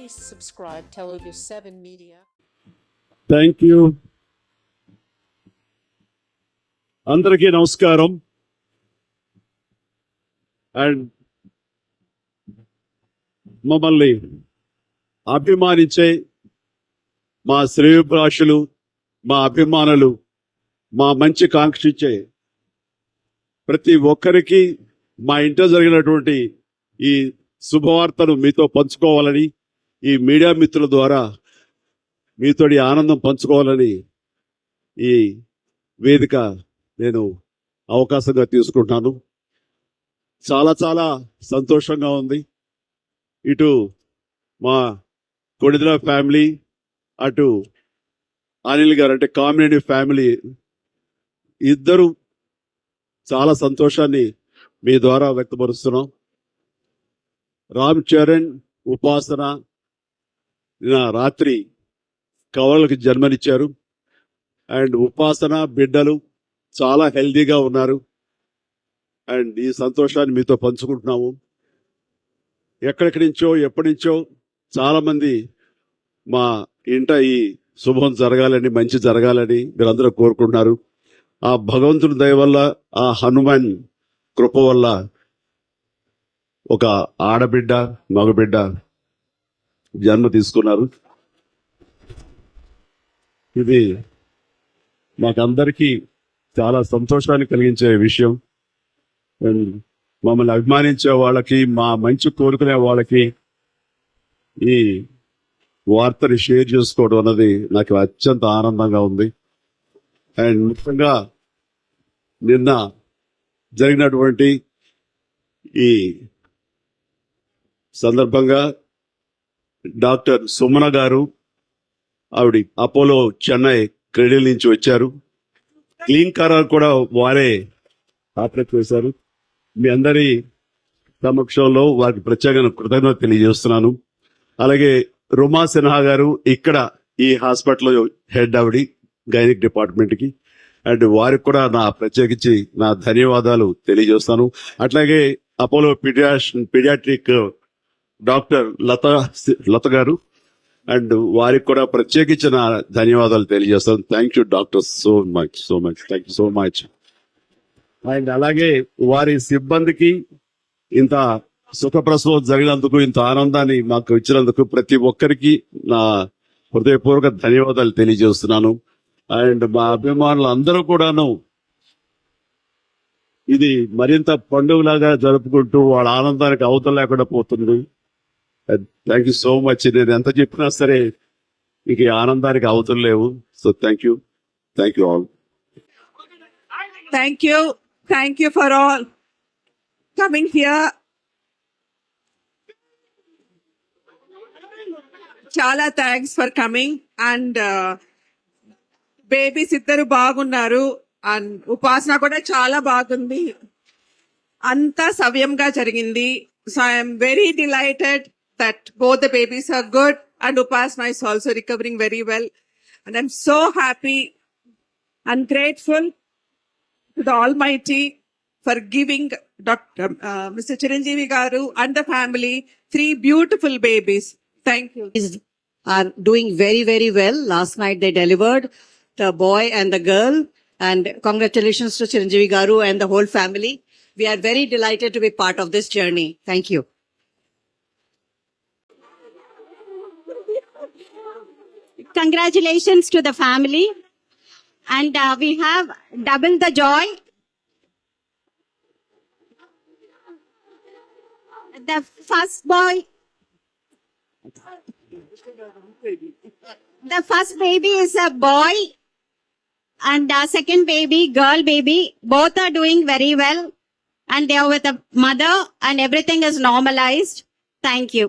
Please subscribe Telugu 7 Media. Thank you. అందరికీ నమస్కారం. And మమ్మల్ని అభిమానించే మా శ్రేయోభిలాషులు, మా అభిమానులు, మా మంచి కాంక్షించే ప్రతి ఒక్కరికి మా ఇంట్లో జరిగినటువంటి ఈ శుభవార్తను మీతో పంచుకోవాలని, ఈ మీడియా మిత్రుల ద్వారా మీతోటి ఆనందం పంచుకోవాలని ఈ వేదిక నేను అవకాశంగా తీసుకుంటున్నాను. చాలా చాలా సంతోషంగా ఉంది. ఇటు మా కొడిదల ఫ్యామిలీ, అటు అనిల్ గారు అంటే కామినేని ఫ్యామిలీ ఇద్దరు చాలా సంతోషాన్ని మీ ద్వారా వ్యక్తపరుస్తున్నాం. రామ్ చరణ్, ఉపాసన నిన్న రాత్రి కవలకి జన్మనిచ్చారు. అండ్ ఉపాసన బిడ్డలు చాలా హెల్దీగా ఉన్నారు. అండ్ ఈ సంతోషాన్ని మీతో పంచుకుంటున్నాము. ఎక్కడెక్కడి నుంచో ఎప్పటి నుంచో చాలా మంది మా ఇంట ఈ శుభం జరగాలని, మంచి జరగాలని మీరందరూ కోరుకుంటున్నారు. ఆ భగవంతుని దయ వల్ల, ఆ హనుమాన్ కృప వల్ల ఒక ఆడబిడ్డ, మగబిడ్డ జన్మ తీసుకున్నారు. ఇది మాకందరికీ చాలా సంతోషాన్ని కలిగించే విషయం. మమ్మల్ని అభిమానించే వాళ్ళకి, మా మంచి కోరుకునే వాళ్ళకి ఈ వార్తని షేర్ చేసుకోవడం అన్నది నాకు అత్యంత ఆనందంగా ఉంది. అండ్ ముఖ్యంగా నిన్న జరిగినటువంటి ఈ సందర్భంగా డాక్టర్ సుమన గారు, ఆవిడ అపోలో చెన్నై క్రెడిల్ నుంచి వచ్చారు. క్లీన్ కార్ కూడా వారే ఆపరేట్ చేశారు. మీ అందరి సమక్షంలో వారికి ప్రత్యేక కృతజ్ఞత తెలియజేస్తున్నాను. అలాగే రుమా సిన్హా గారు ఇక్కడ ఈ హాస్పిటల్ హెడ్, ఆవిడ గైనిక్ డిపార్ట్మెంట్ కి, అండ్ వారికి కూడా ప్రత్యేకించి నా ధన్యవాదాలు తెలియజేస్తాను. అట్లాగే అపోలో పీడియాట్రిక్ డాక్టర్ లత గారు, అండ్ వారికి కూడా ప్రత్యేకించిన ధన్యవాదాలు తెలియజేస్తాను. Thank you doctor, so much thank you so much. And అలాగే వారి సిబ్బందికి ఇంత సుఖప్రసవం జరిగినందుకు, ఇంత ఆనందాన్ని మాకు ఇచ్చినందుకు ప్రతి ఒక్కరికి నా హృదయపూర్వక ధన్యవాదాలు తెలియజేస్తున్నాను. అండ్ మా అభిమానులు అందరూ కూడాను ఇది మరింత పండుగలాగా జరుపుకుంటూ వాళ్ళ ఆనందానికి అవతల లేకుండా పోతుంది. Thank you so much. నేను ఎంత చెప్పినా సరే ఇక ఆనందానికి అవతలు లేవు. So thank you all. Thank you for all coming here. Chala thanks for coming. And babies iddaru bagunnaru, and upasana kuda chala bagundi. Anta savyamga jarigindi. So I am very delighted that both the babies are good, and Upasana is also recovering very well. And I'm so happy and grateful to the Almighty for giving Mr. Chiranjeevi Garu and the family 3 beautiful babies. Thank you. Are doing very, very well. Last night they delivered the boy and the girl, and congratulations to Chiranjeevi Garu and the whole family. We are very delighted to be part of this journey. Thank you. Congratulations to the family, and we have double the joy. The first baby is a boy, and the second baby, girl baby. Both are doing very well, and they are with a mother, and everything is normalized. Thank you.